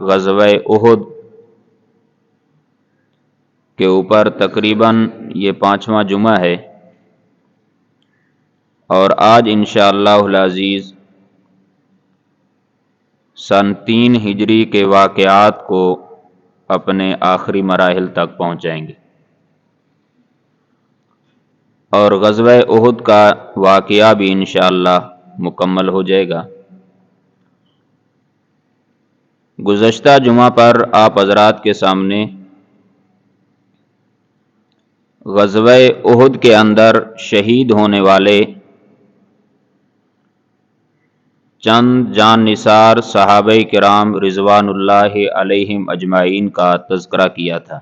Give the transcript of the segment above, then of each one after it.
غزوہ احد کے اوپر تقریباً یہ 5واں جمعہ ہے، اور آج انشاءاللہ العزیز سن 3 ہجری کے واقعات کو اپنے آخری مراحل تک پہنچائیں گے، اور غزوہ احد کا واقعہ بھی انشاءاللہ مکمل ہو جائے گا۔ گزشتہ جمعہ پر آپ حضرات کے سامنے غزوہ احد کے اندر شہید ہونے والے چند جان نثار صحابہ کرام رضوان اللہ علیہم اجمعین کا تذکرہ کیا تھا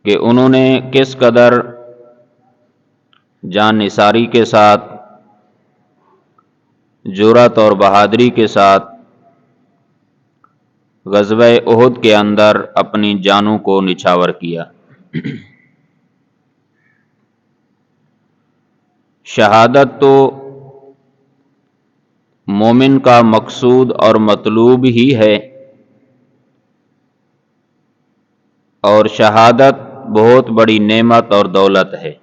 کہ انہوں نے کس قدر جان نثاری کے ساتھ، جرأت اور بہادری کے ساتھ غزوہ احد کے اندر اپنی جانوں کو نچھاور کیا۔ شہادت تو مومن کا مقصود اور مطلوب ہی ہے، اور شہادت بہت بڑی نعمت اور دولت ہے۔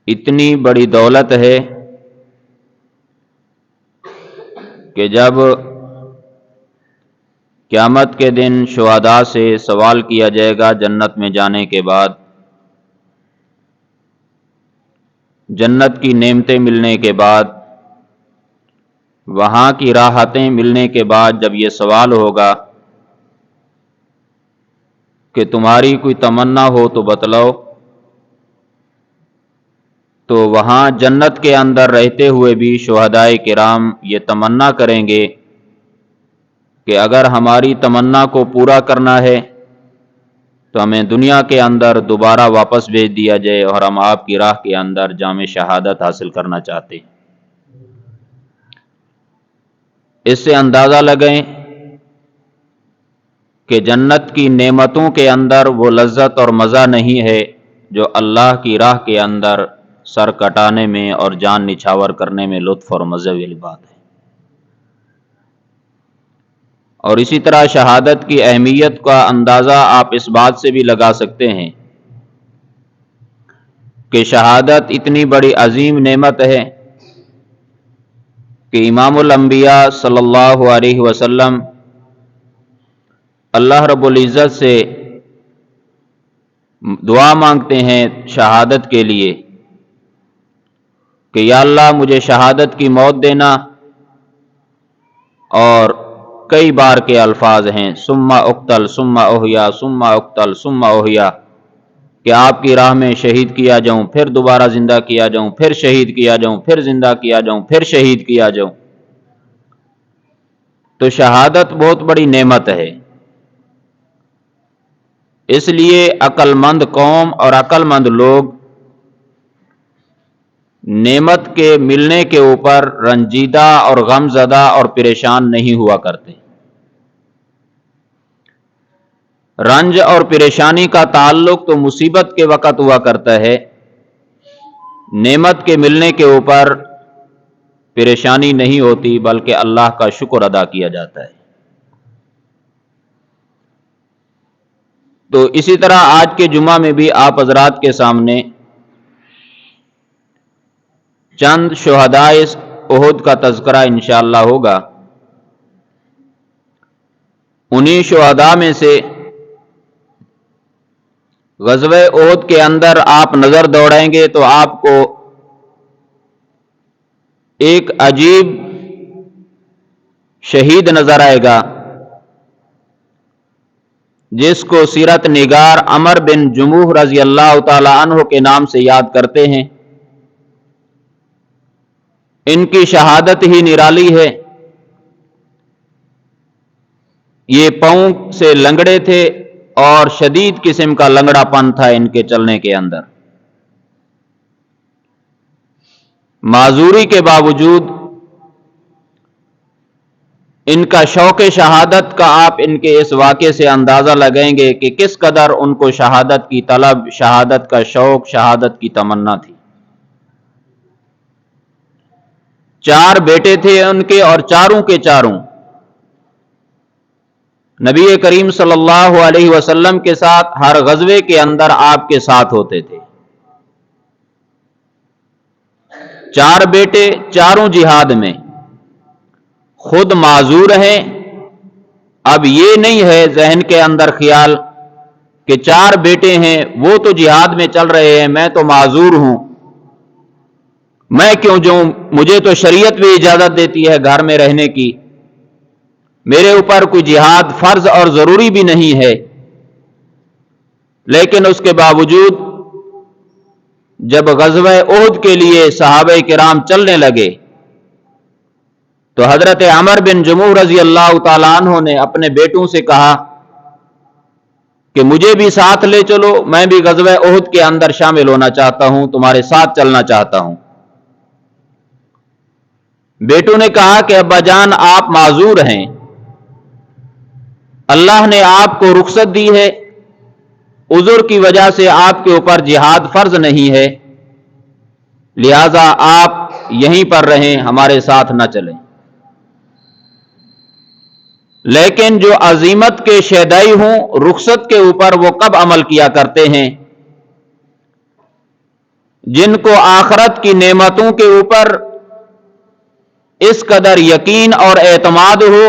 اتنی بڑی دولت ہے کہ جب قیامت کے دن شہداء سے سوال کیا جائے گا جنت میں جانے کے بعد، جنت کی نعمتیں ملنے کے بعد، وہاں کی راحتیں ملنے کے بعد جب یہ سوال ہوگا کہ تمہاری کوئی تمنا ہو تو بتلاؤ، تو وہاں جنت کے اندر رہتے ہوئے بھی شہداء کرام یہ تمنا کریں گے کہ اگر ہماری تمنا کو پورا کرنا ہے تو ہمیں دنیا کے اندر دوبارہ واپس بھیج دیا جائے، اور ہم آپ کی راہ کے اندر جام شہادت حاصل کرنا چاہتے ہیں۔ اس سے اندازہ لگائیں کہ جنت کی نعمتوں کے اندر وہ لذت اور مزہ نہیں ہے جو اللہ کی راہ کے اندر سر کٹانے میں اور جان نچھاور کرنے میں لطف اور مزے والی بات ہے۔ اور اسی طرح شہادت کی اہمیت کا اندازہ آپ اس بات سے بھی لگا سکتے ہیں کہ شہادت اتنی بڑی عظیم نعمت ہے کہ امام الانبیاء صلی اللہ علیہ وسلم اللہ رب العزت سے دعا مانگتے ہیں شہادت کے لیے کہ یا اللہ مجھے شہادت کی موت دینا، اور کئی بار کے الفاظ ہیں ثم اقتل ثم احیا ثم اقتل ثم احیا، کہ آپ کی راہ میں شہید کیا جاؤں، پھر دوبارہ زندہ کیا جاؤں، پھر شہید کیا جاؤں، پھر زندہ کیا جاؤں، پھر شہید کیا جاؤں۔ تو شہادت بہت بڑی نعمت ہے، اس لیے عقل مند قوم اور عقل مند لوگ نعمت کے ملنے کے اوپر رنجیدہ اور غم زدہ اور پریشان نہیں ہوا کرتے۔ رنج اور پریشانی کا تعلق تو مصیبت کے وقت ہوا کرتا ہے، نعمت کے ملنے کے اوپر پریشانی نہیں ہوتی، بلکہ اللہ کا شکر ادا کیا جاتا ہے۔ تو اسی طرح آج کے جمعہ میں بھی آپ حضرات کے سامنے چند شہداء احد کا تذکرہ انشاءاللہ ہوگا۔ انہی شہداء میں سے غزوہ احد کے اندر آپ نظر دوڑائیں گے تو آپ کو ایک عجیب شہید نظر آئے گا جس کو سیرت نگار عمر بن جموح رضی اللہ تعالی عنہ کے نام سے یاد کرتے ہیں۔ ان کی شہادت ہی نرالی ہے۔ یہ پاؤں سے لنگڑے تھے اور شدید قسم کا لنگڑا پن تھا ان کے چلنے کے اندر، معذوری کے باوجود ان کا شوق شہادت کا آپ ان کے اس واقعے سے اندازہ لگائیں گے کہ کس قدر ان کو شہادت کی طلب، شہادت کا شوق، شہادت کی تمنا تھی۔ 4 بیٹے تھے ان کے، اور چاروں کے چاروں نبی کریم صلی اللہ علیہ وسلم کے ساتھ ہر غزوے کے اندر آپ کے ساتھ ہوتے تھے۔ 4 بیٹے چاروں جہاد میں، خود معذور ہیں۔ اب یہ نہیں ہے ذہن کے اندر خیال کہ 4 بیٹے ہیں، وہ تو جہاد میں چل رہے ہیں، میں تو معذور ہوں، میں کیوں جاؤں، مجھے تو شریعت بھی اجازت دیتی ہے گھر میں رہنے کی، میرے اوپر کوئی جہاد فرض اور ضروری بھی نہیں ہے۔ لیکن اس کے باوجود جب غزوہ احد کے لیے صحابہ کرام چلنے لگے تو حضرت عمر بن جموح رضی اللہ تعالیٰ عنہ نے اپنے بیٹوں سے کہا کہ مجھے بھی ساتھ لے چلو، میں بھی غزوہ احد کے اندر شامل ہونا چاہتا ہوں، تمہارے ساتھ چلنا چاہتا ہوں۔ بیٹوں نے کہا کہ ابا جان آپ معذور ہیں، اللہ نے آپ کو رخصت دی ہے، عذر کی وجہ سے آپ کے اوپر جہاد فرض نہیں ہے، لہذا آپ یہیں پر رہیں، ہمارے ساتھ نہ چلیں۔ لیکن جو عزیمت کے شیدائی ہوں رخصت کے اوپر، وہ کب عمل کیا کرتے ہیں؟ جن کو آخرت کی نعمتوں کے اوپر اس قدر یقین اور اعتماد ہو،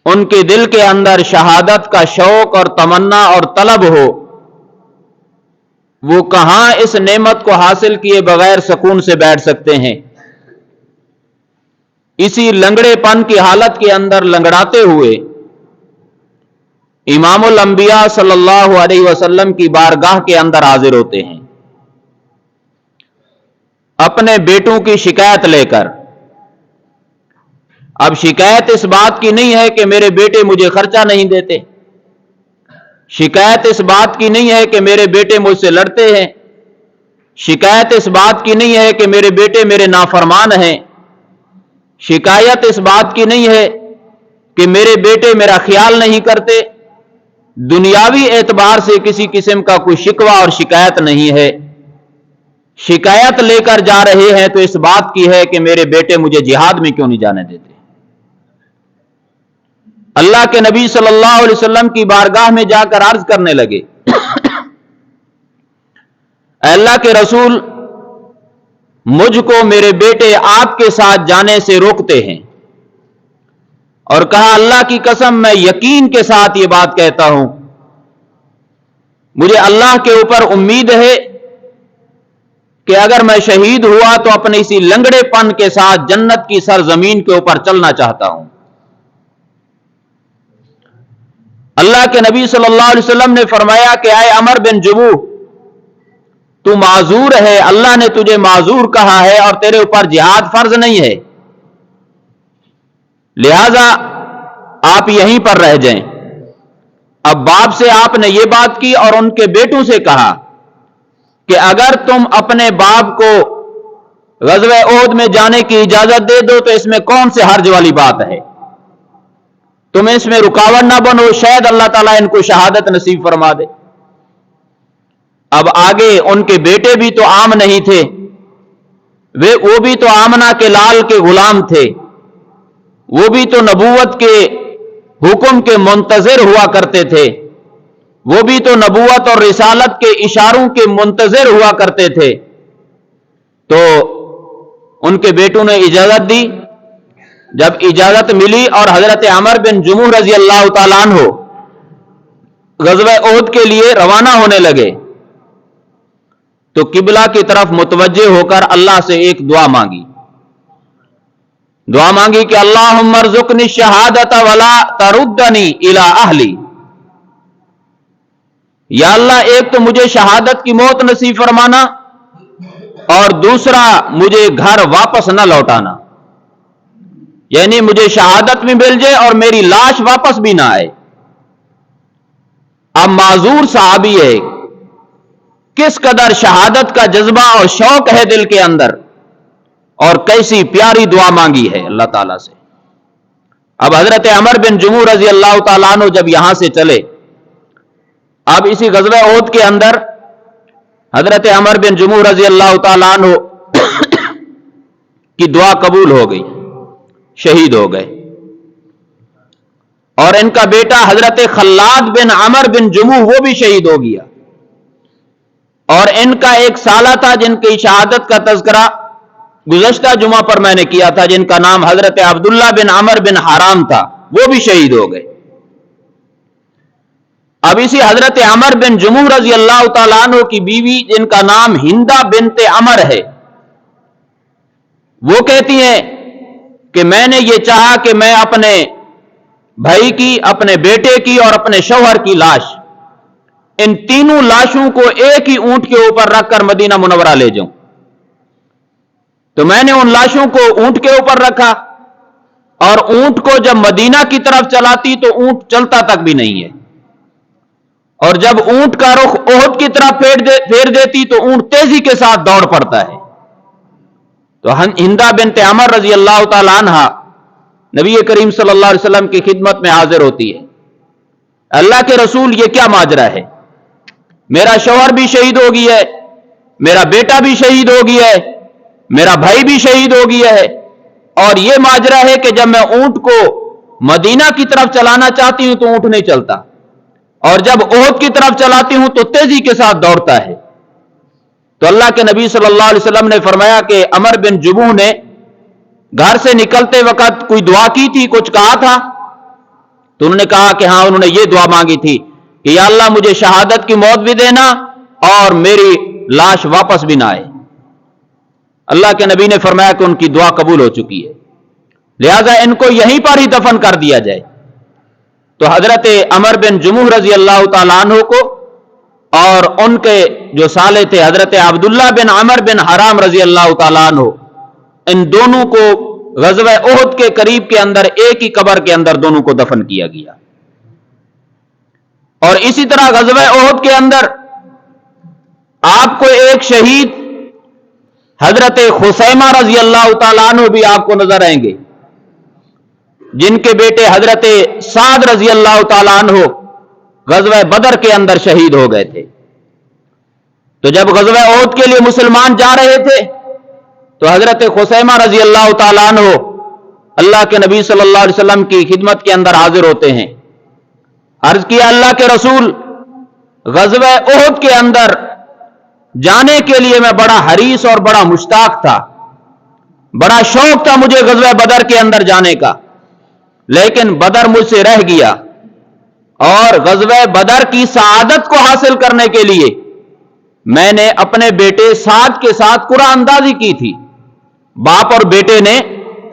ان کے دل کے اندر شہادت کا شوق اور تمنا اور طلب ہو، وہ کہاں اس نعمت کو حاصل کیے بغیر سکون سے بیٹھ سکتے ہیں؟ اسی لنگڑے پن کی حالت کے اندر لنگڑاتے ہوئے امام الانبیاء صلی اللہ علیہ وسلم کی بارگاہ کے اندر حاضر ہوتے ہیں اپنے بیٹوں کی شکایت لے کر۔ اب شکایت اس بات کی نہیں ہے کہ میرے بیٹے مجھے خرچہ نہیں دیتے، شکایت اس بات کی نہیں ہے کہ میرے بیٹے مجھ سے لڑتے ہیں، شکایت اس بات کی نہیں ہے کہ میرے بیٹے میرے نافرمان ہیں، شکایت اس بات کی نہیں ہے کہ میرے بیٹے میرا خیال نہیں کرتے، دنیاوی اعتبار سے کسی قسم کا کوئی شکوہ اور شکایت نہیں ہے۔ شکایت لے کر جا رہے ہیں تو اس بات کی ہے کہ میرے بیٹے مجھے جہاد میں کیوں نہیں جانے دیتے۔ اللہ کے نبی صلی اللہ علیہ وسلم کی بارگاہ میں جا کر عرض کرنے لگے، اے اللہ کے رسول، مجھ کو میرے بیٹے آپ کے ساتھ جانے سے روکتے ہیں، اور کہا اللہ کی قسم میں یقین کے ساتھ یہ بات کہتا ہوں، مجھے اللہ کے اوپر امید ہے کہ اگر میں شہید ہوا تو اپنے اسی لنگڑے پن کے ساتھ جنت کی سرزمین کے اوپر چلنا چاہتا ہوں۔ اللہ کے نبی صلی اللہ علیہ وسلم نے فرمایا کہ اے عمر بن جموح، تو معذور ہے، اللہ نے تجھے معذور کہا ہے اور تیرے اوپر جہاد فرض نہیں ہے، لہذا آپ یہیں پر رہ جائیں۔ اب باپ سے آپ نے یہ بات کی اور ان کے بیٹوں سے کہا کہ اگر تم اپنے باپ کو غزوہ احد میں جانے کی اجازت دے دو تو اس میں کون سے حرج والی بات ہے، تم اس میں رکاوٹ نہ بنو، شاید اللہ تعالیٰ ان کو شہادت نصیب فرما دے۔ اب آگے ان کے بیٹے بھی تو عام نہیں تھے، وہ بھی تو آمنہ کے لال کے غلام تھے، وہ بھی تو نبوت کے حکم کے منتظر ہوا کرتے تھے، وہ بھی تو نبوت اور رسالت کے اشاروں کے منتظر ہوا کرتے تھے۔ تو ان کے بیٹوں نے اجازت دی۔ جب اجازت ملی اور حضرت عمر بن جموح رضی اللہ تعالیٰ عنہ غزوہ احد کے لیے روانہ ہونے لگے تو قبلہ کی طرف متوجہ ہو کر اللہ سے ایک دعا مانگی کہ اللہم ارزقنی الشہادۃ ولا تردنی الی اہلی، یا اللہ ایک تو مجھے شہادت کی موت نصیب فرمانا اور دوسرا مجھے گھر واپس نہ لوٹانا، یعنی مجھے شہادت بھی مل جائے اور میری لاش واپس بھی نہ آئے۔ اب معذور صحابی ہے، کس قدر شہادت کا جذبہ اور شوق ہے دل کے اندر، اور کیسی پیاری دعا مانگی ہے اللہ تعالیٰ سے۔ اب حضرت عمر بن جموح رضی اللہ تعالیٰ عنہ جب یہاں سے چلے، اب اسی غزوہ احد کے اندر حضرت عمر بن جموح رضی اللہ تعالیٰ عنہ کی دعا قبول ہو گئی، شہید ہو گئے۔ اور ان کا بیٹا حضرت خلاد بن عمر بن جموح وہ بھی شہید ہو گیا۔ اور ان کا ایک سالہ تھا جن کی شہادت کا تذکرہ گزشتہ جمعہ پر میں نے کیا تھا، جن کا نام حضرت عبداللہ بن عمر بن حرام تھا، وہ بھی شہید ہو گئے۔ اب اسی حضرت عمر بن جموح رضی اللہ تعالیٰ عنہ کی بیوی جن کا نام ہندہ بنت عمر ہے، وہ کہتی ہیں کہ میں نے یہ چاہا کہ میں اپنے بھائی کی، اپنے بیٹے کی اور اپنے شوہر کی لاش، ان تینوں لاشوں کو ایک ہی اونٹ کے اوپر رکھ کر مدینہ منورہ لے جاؤں۔ تو میں نے ان لاشوں کو اونٹ کے اوپر رکھا، اور اونٹ کو جب مدینہ کی طرف چلاتی تو اونٹ چلتا تک بھی نہیں ہے، اور جب اونٹ کا رخ احد کی طرف پھیر دیتی تو اونٹ تیزی کے ساتھ دوڑ پڑتا ہے۔ تو ہندہ بنت عمر رضی اللہ تعالی عنہ نبی کریم صلی اللہ علیہ وسلم کی خدمت میں حاضر ہوتی ہے، اللہ کے رسول یہ کیا ماجرا ہے؟ میرا شوہر بھی شہید ہو گیا ہے، میرا بیٹا بھی شہید ہو گیا ہے، میرا بھائی بھی شہید ہو گیا ہے، اور یہ ماجرا ہے کہ جب میں اونٹ کو مدینہ کی طرف چلانا چاہتی ہوں تو اونٹ نہیں چلتا، اور جب احد کی طرف چلاتی ہوں تو تیزی کے ساتھ دوڑتا ہے۔ تو اللہ کے نبی صلی اللہ علیہ وسلم نے فرمایا کہ عمر بن جموح نے گھر سے نکلتے وقت کوئی دعا کی تھی، کچھ کہا تھا؟ تو انہوں نے کہا کہ ہاں، انہوں نے یہ دعا مانگی تھی کہ یا اللہ مجھے شہادت کی موت بھی دینا اور میری لاش واپس بھی نہ آئے۔ اللہ کے نبی نے فرمایا کہ ان کی دعا قبول ہو چکی ہے، لہذا ان کو یہیں پر ہی دفن کر دیا جائے۔ تو حضرت عمر بن جموح رضی اللہ تعالیٰ عنہ کو اور ان کے جو سالے تھے حضرت عبداللہ بن عمر بن حرام رضی اللہ تعالیٰ عنہ، ان دونوں کو غزوہ احد کے قریب کے اندر ایک ہی قبر کے اندر دونوں کو دفن کیا گیا۔ اور اسی طرح غزوہ احد کے اندر آپ کو ایک شہید حضرت خثیمہ رضی اللہ تعالیٰ عنہ بھی آپ کو نظر آئیں گے، جن کے بیٹے حضرت سعد رضی اللہ تعالیٰ عنہ غزوہ بدر کے اندر شہید ہو گئے تھے۔ تو جب غزوہ احد کے لیے مسلمان جا رہے تھے تو حضرت خثیمہ رضی اللہ تعالیٰ عنہ اللہ کے نبی صلی اللہ علیہ وسلم کی خدمت کے اندر حاضر ہوتے ہیں۔ عرض کیا اللہ کے رسول، غزوہ احد کے اندر جانے کے لیے میں بڑا حریص اور بڑا مشتاق تھا، بڑا شوق تھا مجھے غزوہ بدر کے اندر جانے کا، لیکن بدر مجھ سے رہ گیا، اور غزوہ بدر کی سعادت کو حاصل کرنے کے لیے میں نے اپنے بیٹے سعد کے ساتھ قرآن اندازی کی تھی۔ باپ اور بیٹے نے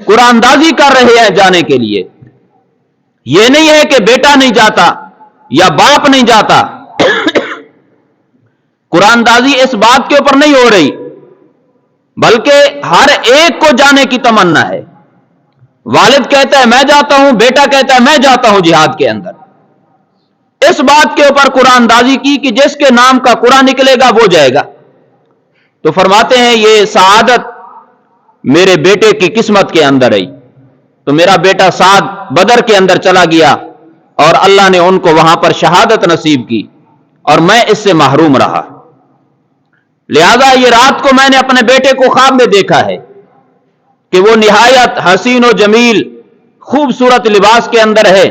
قرآن اندازی کر رہے ہیں جانے کے لیے، یہ نہیں ہے کہ بیٹا نہیں جاتا یا باپ نہیں جاتا، قرآن اندازی اس بات کے اوپر نہیں ہو رہی، بلکہ ہر ایک کو جانے کی تمنا ہے۔ والد کہتا ہے میں جاتا ہوں، بیٹا کہتا ہے میں جاتا ہوں جہاد کے اندر۔ اس بات کے اوپر قرآن اندازی کی کہ جس کے نام کا قرآن نکلے گا وہ جائے گا۔ تو فرماتے ہیں یہ سعادت میرے بیٹے کی قسمت کے اندر آئی، تو میرا بیٹا سعد بدر کے اندر چلا گیا اور اللہ نے ان کو وہاں پر شہادت نصیب کی، اور میں اس سے محروم رہا۔ لہذا یہ رات کو میں نے اپنے بیٹے کو خواب میں دیکھا ہے کہ وہ نہایت حسین و جمیل خوبصورت لباس کے اندر ہے،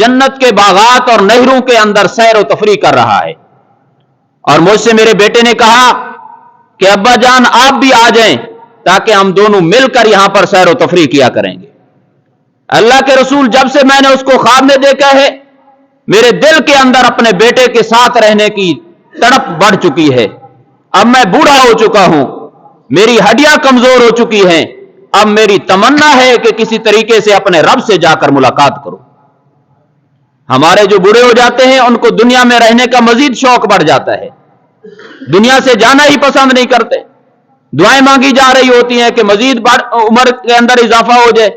جنت کے باغات اور نہروں کے اندر سیر و تفریح کر رہا ہے۔ اور مجھ سے میرے بیٹے نے کہا کہ ابا جان آپ بھی آ جائیں تاکہ ہم دونوں مل کر یہاں پر سیر و تفریح کیا کریں گے۔ اللہ کے رسول جب سے میں نے اس کو خواب میں دیکھا ہے، میرے دل کے اندر اپنے بیٹے کے ساتھ رہنے کی تڑپ بڑھ چکی ہے۔ اب میں بوڑھا ہو چکا ہوں، میری ہڈیاں کمزور ہو چکی ہیں، اب میری تمنا ہے کہ کسی طریقے سے اپنے رب سے جا کر ملاقات کروں۔ ہمارے جو بوڑھے ہو جاتے ہیں ان کو دنیا میں رہنے کا مزید شوق بڑھ جاتا ہے، دنیا سے جانا ہی پسند نہیں کرتے، دعائیں مانگی جا رہی ہوتی ہیں کہ مزید عمر کے اندر اضافہ ہو جائے،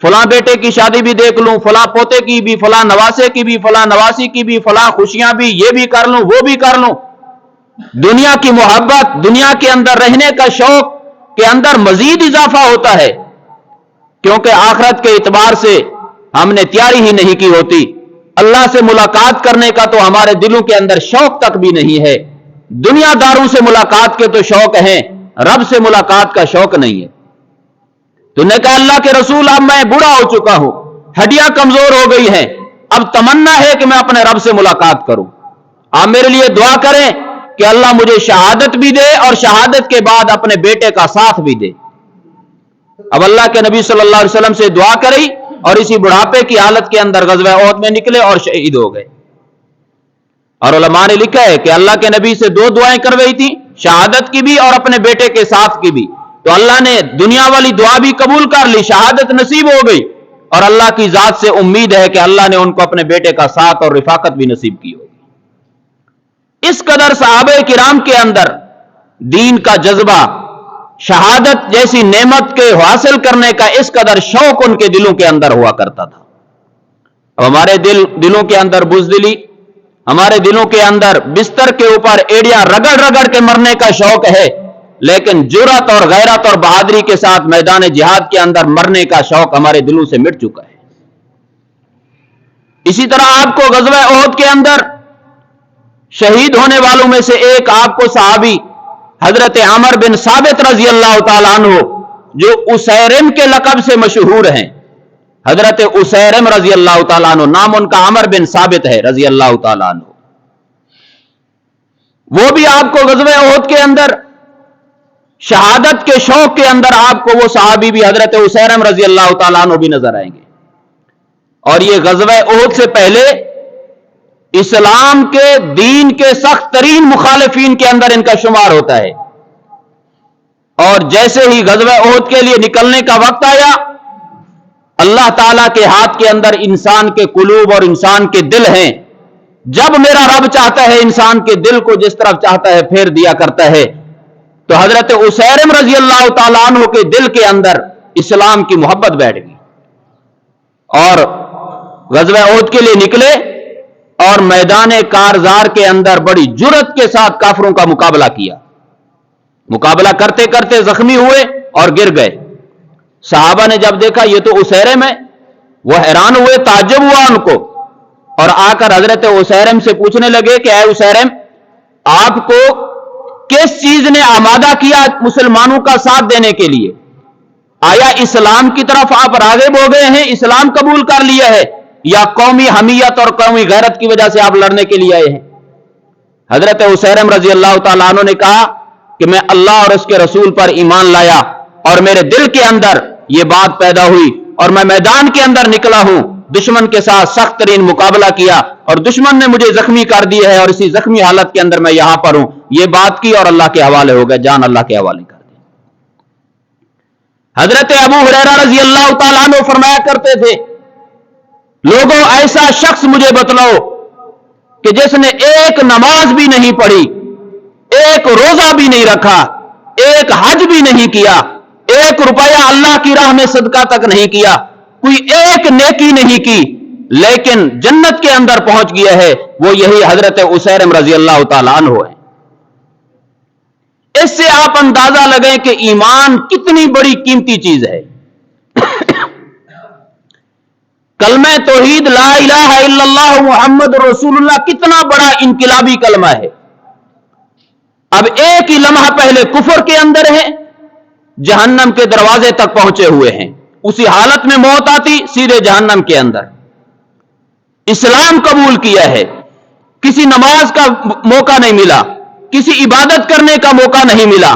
فلاں بیٹے کی شادی بھی دیکھ لوں، فلاں پوتے کی بھی، فلاں نواسے کی بھی، فلاں نواسی کی بھی، فلاں خوشیاں بھی، یہ بھی کر لوں وہ بھی کر لوں۔ دنیا کی محبت، دنیا کے اندر رہنے کا شوق کے اندر مزید اضافہ ہوتا ہے، کیونکہ آخرت کے اعتبار سے ہم نے تیاری ہی نہیں کی ہوتی۔ اللہ سے ملاقات کرنے کا تو ہمارے دلوں کے اندر شوق تک بھی نہیں ہے، دنیا داروں سے ملاقات کے تو شوق ہیں، رب سے ملاقات کا شوق نہیں ہے۔ تو نے کہا اللہ کے رسول اب میں بوڑھا ہو چکا ہوں, ہڈیاں کمزور ہو گئی ہیں, اب تمنا ہے کہ میں اپنے رب سے ملاقات کروں, آپ میرے لیے دعا کریں کہ اللہ مجھے شہادت بھی دے اور شہادت کے بعد اپنے بیٹے کا ساتھ بھی دے. اب اللہ کے نبی صلی اللہ علیہ وسلم سے دعا کری اور اسی بڑھاپے کی حالت کے اندر غزوہ احد میں نکلے اور شہید ہو گئے. اور علماء نے لکھا ہے کہ اللہ کے نبی سے دو دعائیں کروائی تھی, شہادت کی بھی اور اپنے بیٹے کے ساتھ کی بھی, تو اللہ نے دنیا والی دعا بھی قبول کر لی, شہادت نصیب ہو گئی, اور اللہ کی ذات سے امید ہے کہ اللہ نے ان کو اپنے بیٹے کا ساتھ اور رفاقت بھی نصیب کی ہوگی. اس قدر صحابہ کرام کے اندر دین کا جذبہ, شہادت جیسی نعمت کے حاصل کرنے کا اس قدر شوق ان کے دلوں کے اندر ہوا کرتا تھا. اب ہمارے دلوں کے اندر بزدلی, ہمارے دلوں کے اندر بستر کے اوپر ایڑیاں رگڑ رگڑ کے مرنے کا شوق ہے, لیکن جرأت اور غیرت اور بہادری کے ساتھ میدان جہاد کے اندر مرنے کا شوق ہمارے دلوں سے مٹ چکا ہے. اسی طرح آپ کو غزوہ احد کے اندر شہید ہونے والوں میں سے ایک آپ کو صحابی حضرت عمر بن ثابت رضی اللہ تعالیٰ عنہ, جو اسیرم کے لقب سے مشہور ہیں, حضرت اسیرم رضی اللہ تعالیٰ عنہ, نام ان کا عمر بن ثابت ہے رضی اللہ تعالیٰ عنہ, وہ بھی آپ کو غزوہ احد کے اندر شہادت کے شوق کے اندر آپ کو وہ صحابی بھی حضرت اسیرم رضی اللہ تعالیٰ عنہ بھی نظر آئیں گے. اور یہ غزوہ احد سے پہلے اسلام کے دین کے سخت ترین مخالفین کے اندر ان کا شمار ہوتا ہے, اور جیسے ہی غزوہ احد کے لیے نکلنے کا وقت آیا, اللہ تعالیٰ کے ہاتھ کے اندر انسان کے قلوب اور انسان کے دل ہیں, جب میرا رب چاہتا ہے انسان کے دل کو جس طرف چاہتا ہے پھیر دیا کرتا ہے. تو حضرت اسیرم رضی اللہ تعالیٰ عنہ کے دل کے اندر اسلام کی محبت بیٹھ گئی, اور غزوہ احد کے لیے نکلے اور میدان کارزار کے اندر بڑی جرأت کے ساتھ کافروں کا مقابلہ کیا. مقابلہ کرتے کرتے زخمی ہوئے اور گر گئے. صحابہ نے جب دیکھا یہ تو اسیرم ہے, وہ حیران ہوئے, تعجب ہوا ان کو, اور آ کر حضرت اسیرم سے پوچھنے لگے کہ اے اسیرم, آپ کو کس چیز نے آمادہ کیا مسلمانوں کا ساتھ دینے کے لیے؟ آیا اسلام کی طرف آپ راغب ہو گئے ہیں, اسلام قبول کر لیا ہے, یا قومی حمیت اور قومی غیرت کی وجہ سے آپ لڑنے کے لیے آئے ہیں؟ حضرت اسیرم رضی اللہ تعالیٰ عنہ نے کہا کہ میں اللہ اور اس کے رسول پر ایمان لایا, اور میرے دل کے اندر یہ بات پیدا ہوئی, اور میں میدان کے اندر نکلا ہوں, دشمن کے ساتھ سخت ترین مقابلہ کیا, اور دشمن نے مجھے زخمی کر دیا ہے, اور اسی زخمی حالت کے اندر میں یہاں پر ہوں. یہ بات کی اور اللہ کے حوالے ہو گئے, جان اللہ کے حوالے کر دی. حضرت ابو ہریرہ رضی اللہ تعالیٰ عنہ فرمایا کرتے تھے, لوگوں ایسا شخص مجھے بتلاؤ کہ جس نے ایک نماز بھی نہیں پڑھی, ایک روزہ بھی نہیں رکھا, ایک حج بھی نہیں کیا, ایک روپیہ اللہ کی راہ میں صدقہ تک نہیں کیا, کوئی ایک نیکی نہیں کی, لیکن جنت کے اندر پہنچ گیا ہے, وہ یہی حضرت اسیرم رضی اللہ تعالیٰ عنہ ہے. اس سے آپ اندازہ لگیں کہ ایمان کتنی بڑی قیمتی چیز ہے. کلمہ توحید لا الہ الا اللہ محمد رسول اللہ کتنا بڑا انقلابی کلمہ ہے. اب ایک ہی لمحہ پہلے کفر کے اندر ہے, جہنم کے دروازے تک پہنچے ہوئے ہیں, اسی حالت میں موت آتی سیدھے جہنم کے اندر. اسلام قبول کیا ہے, کسی نماز کا موقع نہیں ملا, کسی عبادت کرنے کا موقع نہیں ملا,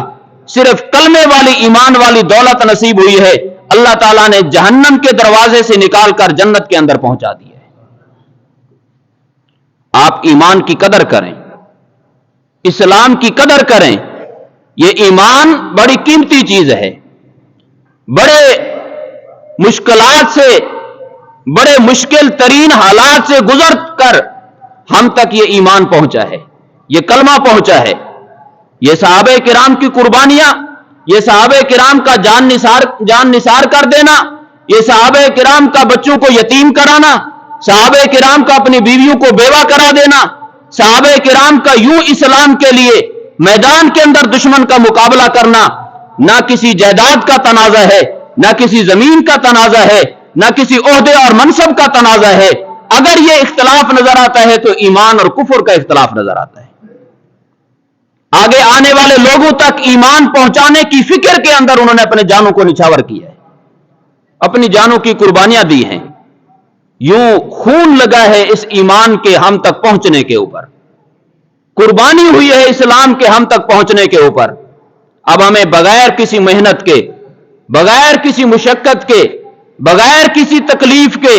صرف کلمے والی ایمان والی دولت نصیب ہوئی ہے. اللہ تعالیٰ نے جہنم کے دروازے سے نکال کر جنت کے اندر پہنچا دیا ہے. آپ ایمان کی قدر کریں, اسلام کی قدر کریں. یہ ایمان بڑی قیمتی چیز ہے. بڑے مشکلات سے, بڑے مشکل ترین حالات سے گزر کر ہم تک یہ ایمان پہنچا ہے, یہ کلمہ پہنچا ہے. یہ صحابہ کرام کی قربانیاں, یہ صحابہ کرام کا جان نثار کر دینا, یہ صحابہ کرام کا بچوں کو یتیم کرانا, صحابہ کرام کا اپنی بیویوں کو بیوہ کرا دینا, صحابہ کرام کا یوں اسلام کے لیے میدان کے اندر دشمن کا مقابلہ کرنا, نہ کسی جائیداد کا تنازع ہے, نہ کسی زمین کا تنازع ہے, نہ کسی عہدے اور منصب کا تنازع ہے. اگر یہ اختلاف نظر آتا ہے تو ایمان اور کفر کا اختلاف نظر آتا ہے. آگے آنے والے لوگوں تک ایمان پہنچانے کی فکر کے اندر انہوں نے اپنے جانوں کو نچھاور کیا ہے. اپنی جانوں کی قربانیاں دی ہیں، یوں خون لگا ہے اس ایمان کے ہم تک پہنچنے کے اوپر، قربانی ہوئی ہے اسلام کے ہم تک پہنچنے کے اوپر۔ اب ہمیں بغیر کسی محنت کے، بغیر کسی مشقت کے، بغیر کسی تکلیف کے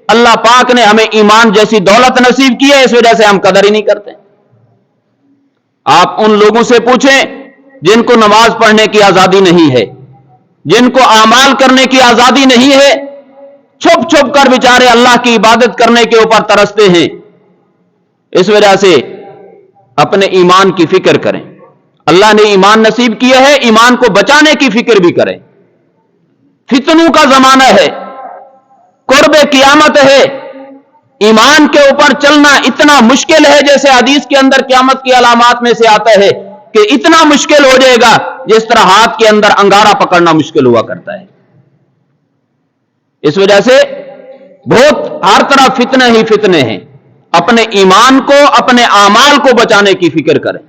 اللہ پاک نے ہمیں ایمان جیسی دولت نصیب کی ہے، اس وجہ سے ہم قدر ہی نہیں کرتے۔ آپ ان لوگوں سے پوچھیں جن کو نماز پڑھنے کی آزادی نہیں ہے، جن کو اعمال کرنے کی آزادی نہیں ہے، چھپ چھپ کر بیچارے اللہ کی عبادت کرنے کے اوپر ترستے ہیں۔ اس وجہ سے اپنے ایمان کی فکر کریں، اللہ نے ایمان نصیب کیا ہے، ایمان کو بچانے کی فکر بھی کریں۔ فتنوں کا زمانہ ہے، قرب قیامت ہے، ایمان کے اوپر چلنا اتنا مشکل ہے، جیسے حدیث کے اندر قیامت کی علامات میں سے آتا ہے کہ اتنا مشکل ہو جائے گا جس طرح ہاتھ کے اندر انگارہ پکڑنا مشکل ہوا کرتا ہے۔ اس وجہ سے بہت ہر طرف فتنے ہی فتنے ہیں۔ اپنے ایمان کو، اپنے اعمال کو بچانے کی فکر کریں۔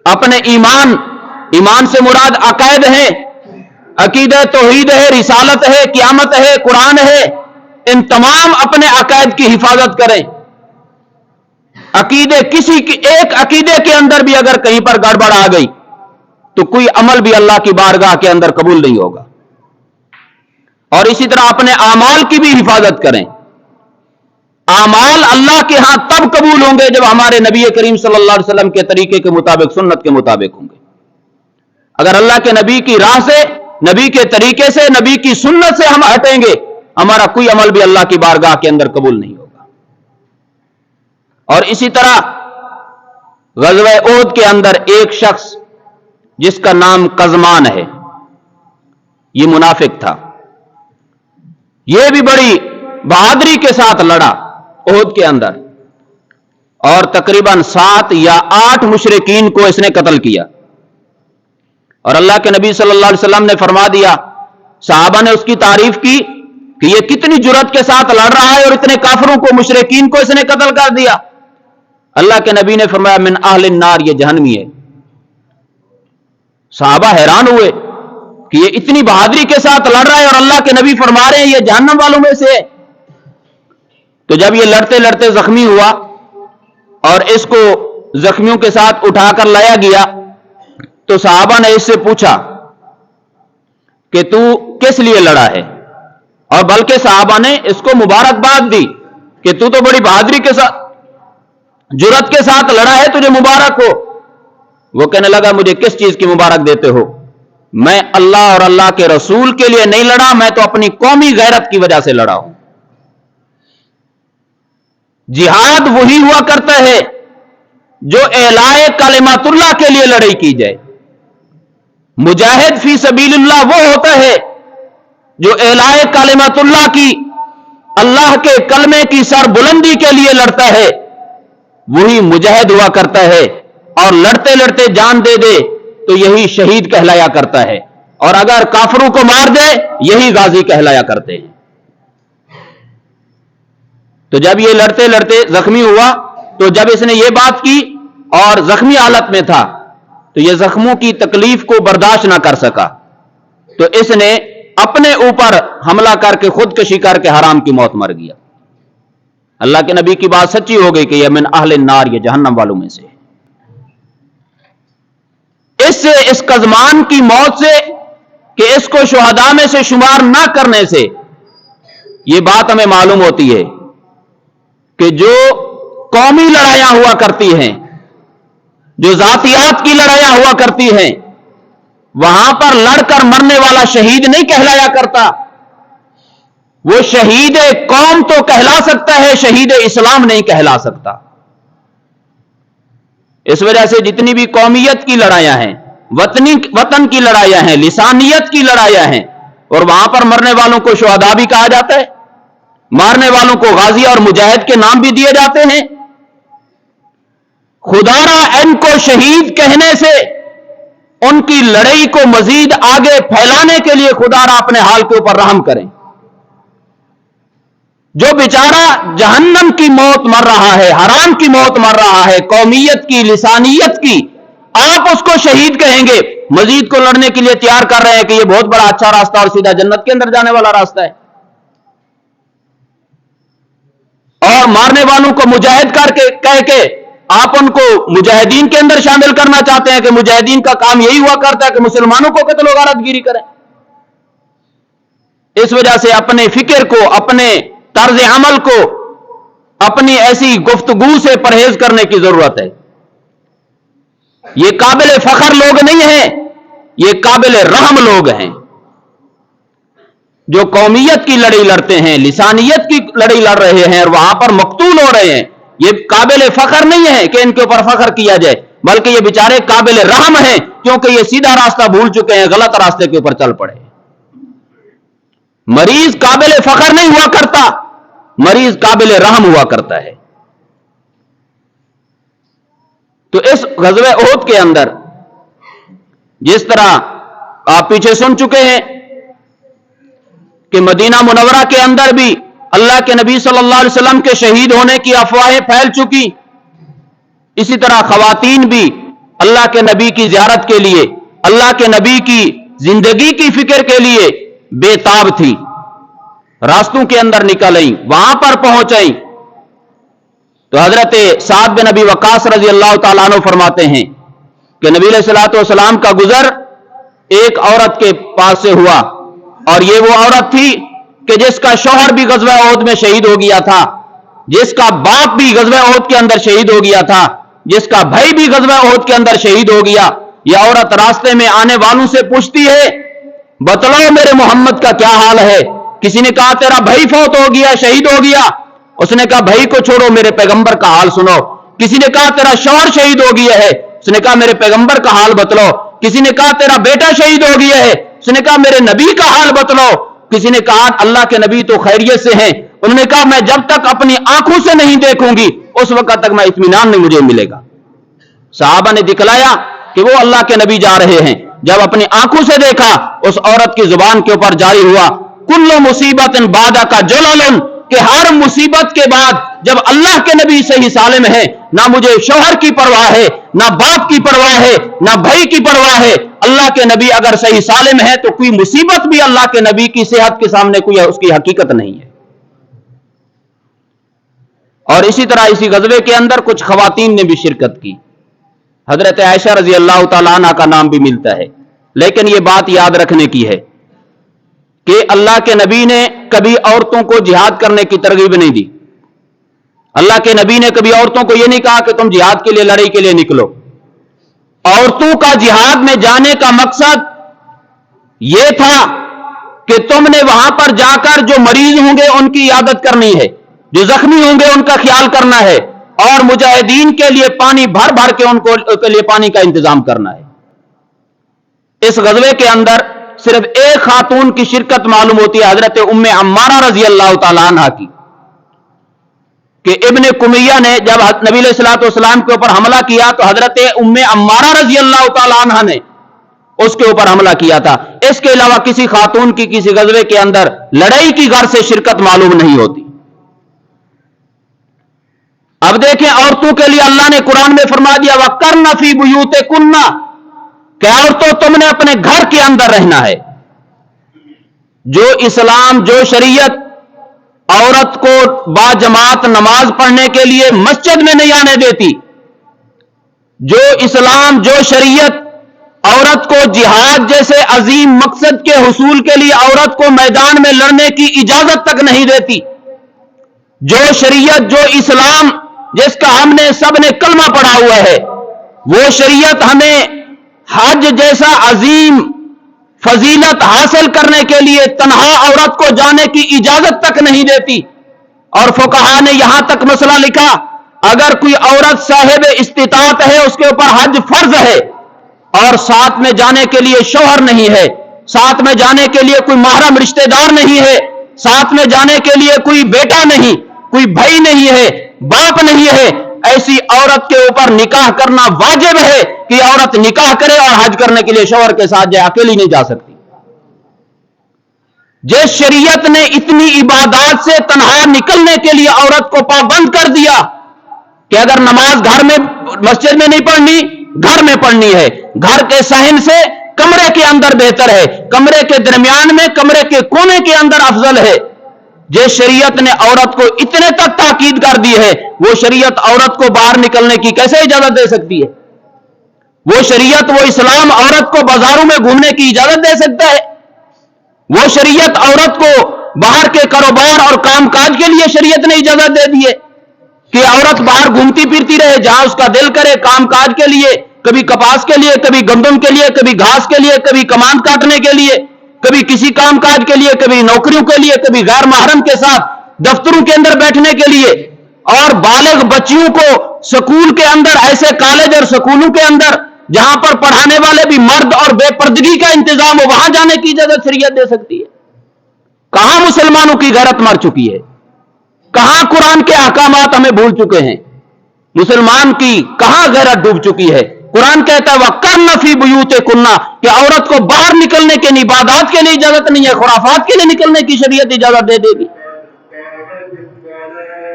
اپنے ایمان سے مراد عقائد ہے، عقیدہ توحید ہے، رسالت ہے، قیامت ہے، قرآن ہے، ان تمام اپنے عقائد کی حفاظت کریں۔ عقیدے ایک عقیدے کے اندر بھی اگر کہیں پر گڑبڑ آ گئی تو کوئی عمل بھی اللہ کی بارگاہ کے اندر قبول نہیں ہوگا۔ اور اسی طرح اپنے اعمال کی بھی حفاظت کریں۔ اعمال اللہ کے ہاں تب قبول ہوں گے جب ہمارے نبی کریم صلی اللہ علیہ وسلم کے طریقے کے مطابق، سنت کے مطابق ہوں گے۔ اگر اللہ کے نبی کی راہ سے، نبی کے طریقے سے، نبی کی سنت سے ہم ہٹیں گے، ہمارا کوئی عمل بھی اللہ کی بارگاہ کے اندر قبول نہیں ہوگا۔ اور اسی طرح غزوہ احد کے اندر ایک شخص جس کا نام قزمان ہے، یہ منافق تھا، یہ بھی بڑی بہادری کے ساتھ لڑا احد کے اندر، اور تقریباً 7 یا 8 مشرکین کو اس نے قتل کیا۔ اور اللہ کے نبی صلی اللہ علیہ وسلم نے فرما دیا، صحابہ نے اس کی تعریف کی کہ یہ کتنی جرأت کے ساتھ لڑ رہا ہے اور اتنے کافروں کو، مشرکین کو اس نے قتل کر دیا۔ اللہ کے نبی نے فرمایا من اہل النار، یہ جہنمی ہے۔ صحابہ حیران ہوئے کہ یہ اتنی بہادری کے ساتھ لڑ رہا ہے اور اللہ کے نبی فرما رہے ہیں یہ جہنم والوں میں سے ہے۔ تو جب یہ لڑتے لڑتے زخمی ہوا اور اس کو زخمیوں کے ساتھ اٹھا کر لایا گیا تو صحابہ نے اس سے پوچھا کہ تو کس لیے لڑا ہے، اور بلکہ صحابہ نے اس کو مبارکباد دی کہ تو بڑی بہادری کے ساتھ، جرأت کے ساتھ لڑا ہے، تجھے مبارک ہو۔ وہ کہنے لگا مجھے کس چیز کی مبارک دیتے ہو، میں اللہ اور اللہ کے رسول کے لیے نہیں لڑا، میں تو اپنی قومی غیرت کی وجہ سے لڑا ہوں۔ جہاد وہی ہوا کرتا ہے جو اعلاء کلمات اللہ کے لیے لڑائی کی جائے۔ مجاہد فی سبیل اللہ وہ ہوتا ہے جو اعلاء کلمات اللہ کی، اللہ کے کلمے کی سر بلندی کے لیے لڑتا ہے، وہی مجاہد ہوا کرتا ہے۔ اور لڑتے لڑتے جان دے دے تو یہی شہید کہلایا کرتا ہے، اور اگر کافروں کو مار دے یہی غازی کہلایا کرتے ہیں۔ تو جب یہ لڑتے لڑتے زخمی ہوا تو جب اس نے یہ بات کی اور زخمی حالت میں تھا تو یہ زخموں کی تکلیف کو برداشت نہ کر سکا، تو اس نے اپنے اوپر حملہ کر کے خودکشی کر کے حرام کی موت مر گیا۔ اللہ کے نبی کی بات سچی ہو گئی کہ یہ من اہل النار، یہ جہنم والوں میں سے ہے۔ اس قزمان کی موت سے کہ اس کو شہداء میں سے شمار نہ کرنے سے یہ بات ہمیں معلوم ہوتی ہے کہ جو قومی لڑائیاں ہوا کرتی ہیں، جو ذاتیات کی لڑائیاں ہوا کرتی ہیں، وہاں پر لڑ کر مرنے والا شہید نہیں کہلایا کرتا، وہ شہید قوم تو کہلا سکتا ہے، شہید اسلام نہیں کہلا سکتا۔ اس وجہ سے جتنی بھی قومیت کی لڑائیاں ہیں، وطن کی لڑائیاں ہیں، لسانیت کی لڑائیاں ہیں، اور وہاں پر مرنے والوں کو شہداء بھی کہا جاتا ہے، مارنے والوں کو غازی اور مجاہد کے نام بھی دیے جاتے ہیں۔ خدا را ان کو شہید کہنے سے ان کی لڑائی کو مزید آگے پھیلانے کے لیے خدا را اپنے حال کے اوپر رحم کریں۔ جو بیچارہ جہنم کی موت مر رہا ہے، حرام کی موت مر رہا ہے، قومیت کی، لسانیت کی، آپ اس کو شہید کہیں گے مزید کو لڑنے کے لیے تیار کر رہے ہیں کہ یہ بہت بڑا اچھا راستہ اور سیدھا جنت کے اندر جانے والا راستہ ہے، اور مارنے والوں کو مجاہد کر کے کہہ کے آپ ان کو مجاہدین کے اندر شامل کرنا چاہتے ہیں کہ مجاہدین کا کام یہی ہوا کرتا ہے کہ مسلمانوں کو قتل و غارت گیری کریں۔ اس وجہ سے اپنے فکر کو، اپنے طرز عمل کو، اپنی ایسی گفتگو سے پرہیز کرنے کی ضرورت ہے۔ یہ قابل فخر لوگ نہیں ہیں، یہ قابل رحم لوگ ہیں جو قومیت کی لڑائی لڑتے ہیں، لسانیت کی لڑائی لڑ رہے ہیں اور وہاں پر مقتول ہو رہے ہیں۔ یہ قابل فخر نہیں ہے کہ ان کے اوپر فخر کیا جائے، بلکہ یہ بیچارے قابل رحم ہیں کیونکہ یہ سیدھا راستہ بھول چکے ہیں، غلط راستے کے اوپر چل پڑے۔ مریض قابل فخر نہیں ہوا کرتا، مریض قابل رحم ہوا کرتا ہے۔ تو اس غزوہ احد کے اندر جس طرح آپ پیچھے سن چکے ہیں کہ مدینہ منورہ کے اندر بھی اللہ کے نبی صلی اللہ علیہ وسلم کے شہید ہونے کی افواہیں پھیل چکی، اسی طرح خواتین بھی اللہ کے نبی کی زیارت کے لیے، اللہ کے نبی کی زندگی کی فکر کے لیے بے تاب تھی، راستوں کے اندر نکل آئیں، وہاں پر پہنچیں۔ تو حضرت سعد بن ابی وقاص رضی اللہ تعالیٰ عنہ فرماتے ہیں کہ نبی علیہ الصلوۃ والسلام کا گزر ایک عورت کے پاس سے ہوا، اور یہ وہ عورت تھی کہ جس کا شوہر بھی غزوہ احد میں شہید ہو گیا تھا، جس کا باپ بھی غزوہ احد کے اندر شہید ہو گیا تھا، جس کا بھائی بھی غزوہ احد کے اندر شہید ہو گیا۔ یہ عورت راستے میں آنے والوں سے پوچھتی ہے، بتلاؤ میرے محمد کا کیا حال ہے؟ کسی نے کہا تیرا بھائی فوت ہو گیا، شہید ہو گیا۔ اس نے کہا بھائی کو چھوڑو، میرے پیغمبر کا حال سنو۔ کسی نے کہا تیرا شوہر شہید ہو گیا ہے، اس نے کہا میرے پیغمبر کا حال بتلاؤ۔ کسی نے کہا تیرا بیٹا شہید ہو گیا ہے، اس نے کہا میرے نبی کا حال بتلاؤ۔ کسی نے کہا اللہ کے نبی تو خیریت سے ہیں، انہوں نے کہا میں جب تک اپنی آنکھوں سے نہیں دیکھوں گی اس وقت تک میں اطمینان نہیں مجھے ملے گا۔ صحابہ نے دکھلایا کہ وہ اللہ کے نبی جا رہے ہیں، جب اپنی آنکھوں سے دیکھا اس عورت کی زبان کے اوپر جاری ہوا کل مصیبت بعد کا جلل، کہ ہر مصیبت کے بعد جب اللہ کے نبی صحیح سالم ہے، نہ مجھے شوہر کی پرواہ ہے، نہ باپ کی پرواہ ہے، نہ بھائی کی پرواہ ہے، اللہ کے نبی اگر صحیح سالم ہے تو کوئی مصیبت بھی اللہ کے نبی کی صحت کے سامنے کوئی اس کی حقیقت نہیں ہے۔ اور اسی طرح اسی غزوے کے اندر کچھ خواتین نے بھی شرکت کی، حضرت عائشہ رضی اللہ تعالیٰ عنہ کا نام بھی ملتا ہے، لیکن یہ بات یاد رکھنے کی ہے کہ اللہ کے نبی نے کبھی عورتوں کو جہاد کرنے کی ترغیب نہیں دی۔ اللہ کے نبی نے کبھی عورتوں کو یہ نہیں کہا کہ تم جہاد کے لیے، لڑائی کے لیے نکلو۔ عورتوں کا جہاد میں جانے کا مقصد یہ تھا کہ تم نے وہاں پر جا کر جو مریض ہوں گے ان کی عیادت کرنی ہے، جو زخمی ہوں گے ان کا خیال کرنا ہے، اور مجاہدین کے لیے پانی بھر بھر کے ان کو کے لیے پانی کا انتظام کرنا ہے۔ اس غزوے کے اندر صرف ایک خاتون کی شرکت معلوم ہوتی ہے، حضرت ام عمارہ رضی اللہ تعالی عنہ کی، کہ ابن کمیہ نے جب نبی علیہ الصلوۃ والسلام کے اوپر حملہ کیا تو حضرت ام عمارہ رضی اللہ تعالی عنہ نے اس کے اوپر حملہ کیا تھا۔ اس کے علاوہ کسی خاتون کی کسی غزوے کے اندر لڑائی کی غرض سے شرکت معلوم نہیں ہوتی۔ اب دیکھیں عورتوں کے لیے اللہ نے قرآن میں فرما دیا وَقَرْنَ فِي بُيُوتِكُنَّ، کہ عورتوں تم نے اپنے گھر کے اندر رہنا ہے۔ جو اسلام، جو شریعت عورت کو با جماعت نماز پڑھنے کے لیے مسجد میں نہیں آنے دیتی، جو اسلام، جو شریعت عورت کو جہاد جیسے عظیم مقصد کے حصول کے لیے عورت کو میدان میں لڑنے کی اجازت تک نہیں دیتی، جو شریعت، جو اسلام جس کا ہم نے سب نے کلمہ پڑھا ہوا ہے، وہ شریعت ہمیں حج جیسا عظیم فضیلت حاصل کرنے کے لیے تنہا عورت کو جانے کی اجازت تک نہیں دیتی۔ اور فقہا نے یہاں تک مسئلہ لکھا اگر کوئی عورت صاحب استطاعت ہے، اس کے اوپر حج فرض ہے، اور ساتھ میں جانے کے لیے شوہر نہیں ہے، ساتھ میں جانے کے لیے کوئی محرم رشتہ دار نہیں ہے، ساتھ میں جانے کے لیے کوئی بیٹا نہیں، کوئی بھائی نہیں ہے، باپ نہیں ہے، ایسی عورت کے اوپر نکاح کرنا واجب ہے کہ عورت نکاح کرے اور حج کرنے کے لیے شوہر کے ساتھ جائے، اکیلی نہیں جا سکتی۔ جس شریعت نے اتنی عبادات سے تنہا نکلنے کے لیے عورت کو پابند کر دیا کہ اگر نماز گھر میں مسجد میں نہیں پڑھنی، گھر میں پڑھنی ہے، گھر کے صحن سے کمرے کے اندر بہتر ہے، کمرے کے درمیان میں، کمرے کے کونے کے اندر افضل ہے۔ جس شریعت نے عورت کو اتنے تک تاکید کر دی ہے، وہ شریعت عورت کو باہر نکلنے کی کیسے اجازت دے سکتی ہے؟ وہ شریعت، وہ اسلام عورت کو بازاروں میں گھومنے کی اجازت دے سکتا ہے؟ وہ شریعت عورت کو باہر کے کاروبار اور کام کاج کے لیے شریعت نے اجازت دے دی ہے کہ عورت باہر گھومتی پھرتی رہے، جہاں اس کا دل کرے، کام کاج کے لیے، کبھی کپاس کے لیے، کبھی گندم کے لیے، کبھی گھاس کے لیے، کبھی کمان کاٹنے کے لیے، کبھی کسی کام کاج کے لیے، کبھی نوکریوں کے لیے، کبھی غیر محرم کے ساتھ دفتروں کے اندر بیٹھنے کے لیے، اور بالغ بچیوں کو سکول کے اندر، ایسے کالج اور سکولوں کے اندر جہاں پر پڑھانے والے بھی مرد اور بے پردگی کا انتظام ہو، وہاں جانے کی اجازت شریعت دے سکتی ہے؟ کہاں مسلمانوں کی غیرت مر چکی ہے؟ کہاں قرآن کے احکامات ہمیں بھول چکے ہیں؟ مسلمان کی کہاں غیرت ڈوب چکی ہے؟ قرآن کہتا ہے وَقَرْنَ فِي بُيُوتِكُنَّ کہ عورت کو باہر نکلنے کے لیے، عبادات کے لیے اجازت نہیں ہے، خرافات کے لیے نکلنے کی شریعت اجازت دے دے گی۔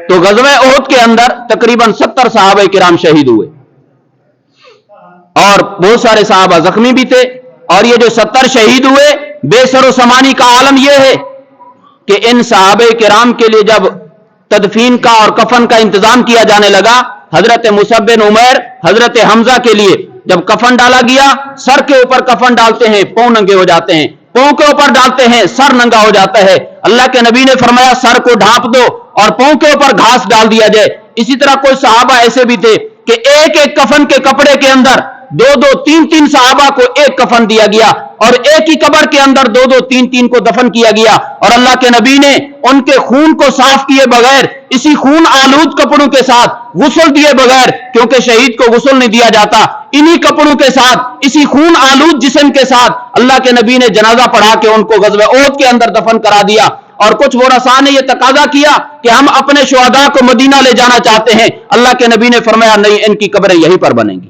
تو غزوہ احد کے اندر تقریباً 70 صحابہ کرام شہید ہوئے اور بہت سارے صحابہ زخمی بھی تھے، اور یہ جو 70 شہید ہوئے، بے سر و سامانی کا عالم یہ ہے کہ ان صحابہ کرام کے لیے جب تدفین کا اور کفن کا انتظام کیا جانے لگا، حضرت مصعب بن عمیر، حضرت حمزہ کے لیے جب کفن ڈالا گیا، سر کے اوپر کفن ڈالتے ہیں، پاؤں ننگے ہو جاتے ہیں، پاؤں کے اوپر ڈالتے ہیں، سر ننگا ہو جاتا ہے۔ اللہ کے نبی نے فرمایا سر کو ڈھانپ دو اور پاؤں کے اوپر گھاس ڈال دیا جائے۔ اسی طرح کوئی صحابہ ایسے بھی تھے کہ ایک ایک کفن کے کپڑے کے اندر دو دو تین تین صحابہ کو ایک کفن دیا گیا، اور ایک ہی قبر کے اندر دو دو تین تین کو دفن کیا گیا، اور اللہ کے نبی نے ان کے خون کو صاف کیے بغیر، اسی خون آلود کپڑوں کے ساتھ، غسل دیے بغیر، کیونکہ شہید کو غسل نہیں دیا جاتا، انہی کپڑوں کے ساتھ، اسی خون آلود جسم کے ساتھ اللہ کے نبی نے جنازہ پڑھا کے ان کو غزوہ احد کے اندر دفن کرا دیا۔ اور کچھ ورثاء نے یہ تقاضا کیا کہ ہم اپنے شہداء کو مدینہ لے جانا چاہتے ہیں، اللہ کے نبی نے فرمایا نہیں، ان کی قبریں یہیں پر بنیں گی۔